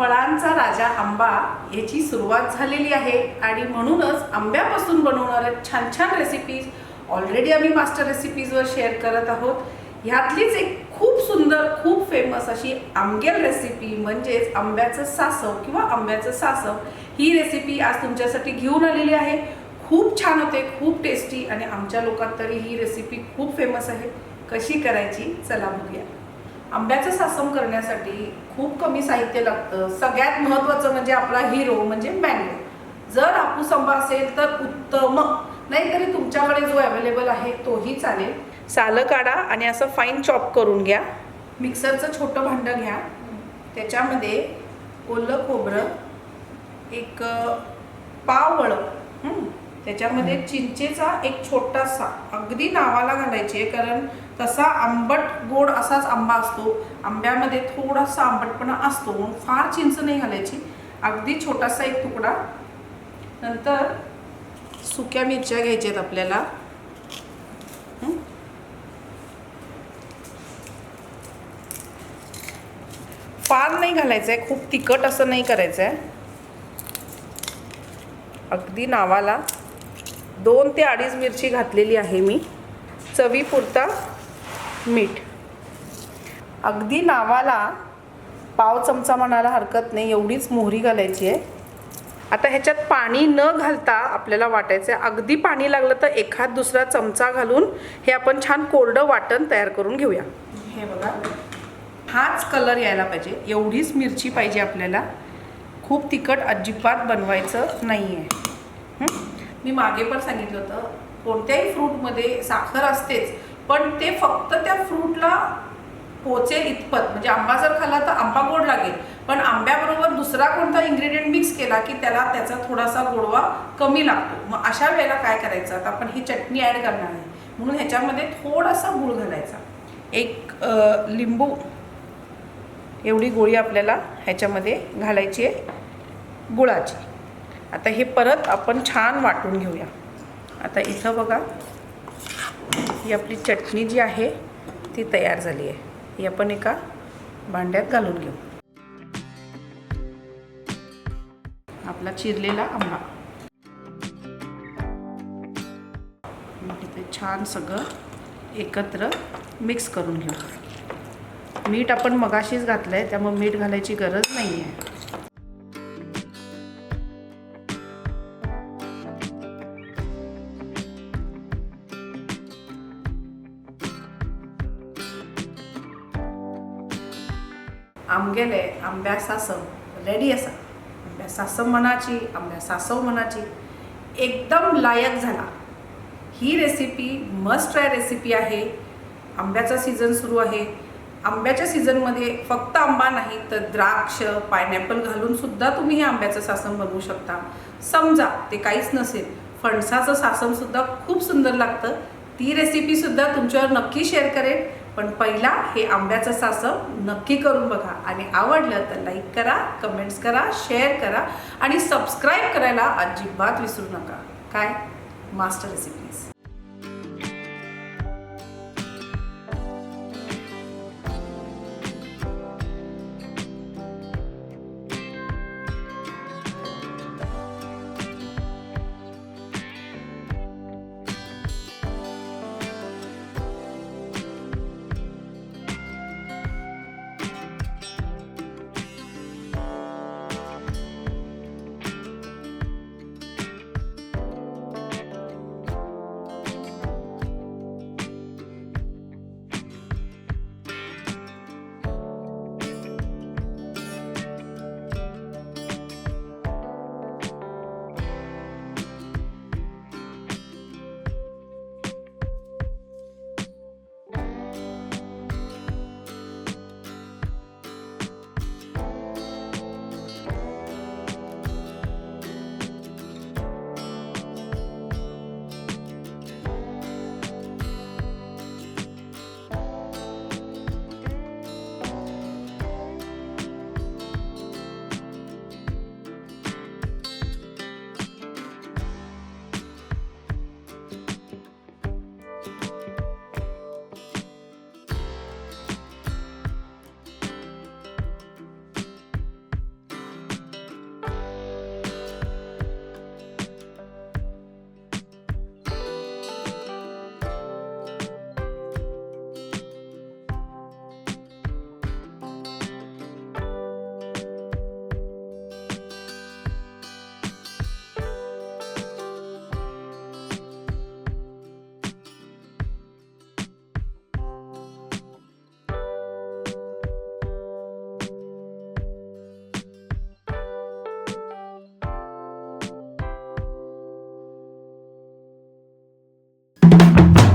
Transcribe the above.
फळांचा राजा आंबा याची सुरुवात झालेली आहे आणि म्हणूनच आंब्यापासून बनवणाऱ्या छान छान रेसिपीज ऑलरेडी आम्ही मास्टर रेसिपीजवर शेअर करत आहोत। ह्यातलीच एक खूप सुंदर खूप फेमस अशी आंबेल रेसिपी म्हणजेच आंब्याचं सासव किंवा आंब्याचं सासव ही रेसिपी आज तुमच्यासाठी घेऊन आलेली आहे। खूप छान होते, खूप टेस्टी आणि आमच्या लोकांत तरी ही रेसिपी खूप फेमस आहे। कशी करायची चला बघूया। आंब्याचं सासव करण्यासाठी खूप कमी साहित्य लागतं। सगळ्यात महत्त्वाचं म्हणजे आपला हिरो म्हणजे मँगो। जर हापूस आंबा असेल तर उत्तम, नाहीतरी तुमच्याकडे जो अवेलेबल आहे तोही चालेल। सालं काढा आणि असं फाईन चॉप करून घ्या। मिक्सरचं छोटं भांडं घ्या, त्याच्यामध्ये ओलं खोबरं एक पाव त्याच्यामध्ये चिंचेचा एक छोटासा, अगदी नावाला घालायचे कारण तसा आंबट गोड असाच आंबा असतो। आंब्यामध्ये थोडासा आंबटपणा असतो, फार चिंच नाही घालायची, अगदी छोटासा एक तुकडा। नंतर सुक्या मिरच्या घ्यायच्यात आपल्याला, फार नाही घालायचं आहे, खूप तिखट असं नाही करायचं आहे, अगदी नावाला। 2 ते 2.5 मिरची घातलेली आहे मी। चवीपुरता मीठ, अगदी नावाला पाव चमचा म्हणायला हरकत नाही एवढीच मोहरी घालायची आहे। आता ह्याच्यात पाणी न घालता आपल्याला वाटायचं आहे, अगदी पाणी लागलं तर एखाद दुसरा चमचा घालून हे आपण छान कोरडं वाटण तयार करून घेऊया। हे बघा, हाच कलर यायला पाहिजे, एवढीच मिरची पाहिजे आपल्याला। खूप तिखट अजिबात बनवायचं नाही आहे। मी मागे पण सांगितलं होतं, कोणत्याही फ्रूटमध्ये साखर असतेच, पण ते फक्त त्या फ्रूटला पोचेल इतपत। म्हणजे आंबा जर खाल्ला तर आंबा गोड लागेल, पण आंब्याबरोबर दुसरा कोणता इन्ग्रेडियंट मिक्स केला की त्याचा थोडासा गोडवा कमी लागतो। मग अशा वेळेला काय करायचं, आता आपण ही चटणी ॲड करणार आहे म्हणून ह्याच्यामध्ये थोडासा गूळ घालायचा। एक लिंबू एवढी गोळी आपल्याला ह्याच्यामध्ये घालायची आहे गुळाची। आता हे परत आपण छान वाटून घेऊया। आता इथं बघा, ही आपली चटणी जी आहे ती तयार झाली आहे। ही आपण एका भांड्यात घालून घेऊ। आपला चिरलेला आंबा इथे छान सगळं एकत्र मिक्स करून घेऊ। मीठ आपण मगाशीच घातलं आहे त्यामुळे मीठ घालायची गरज नाही आहे। आमगेले आंब्या सासव रेडी असा। आंब्या सासव म्हणाची, आंब्या सासव म्हणाची, एकदम लायक झाला। ही रेसिपी मस्ट ट्राय रेसिपी आहे। आंब्याचा सीझन सुरू आहे। आंब्याच्या सीझनमध्ये फक्त आंबा नाही तर द्राक्ष, पायनॅपल घालून सुद्धा तुम्ही हे आंब्याचं सासव बनवू शकता। समजा ते काहीच नसेल, फणसाचं सासव सुद्धा खूप सुंदर लागतं। ती रेसिपी सुद्धा तुमच्यावर नक्की शेअर करेन, पण पहिला हे आंब्याचं सासव नक्की करून बघा आणि आवडलं तर लाईक करा, कमेंट्स करा, शेअर करा आणि सबस्क्राईब करायला अजिबात विसरू नका। काय मास्टर रेसिपीज। आहे.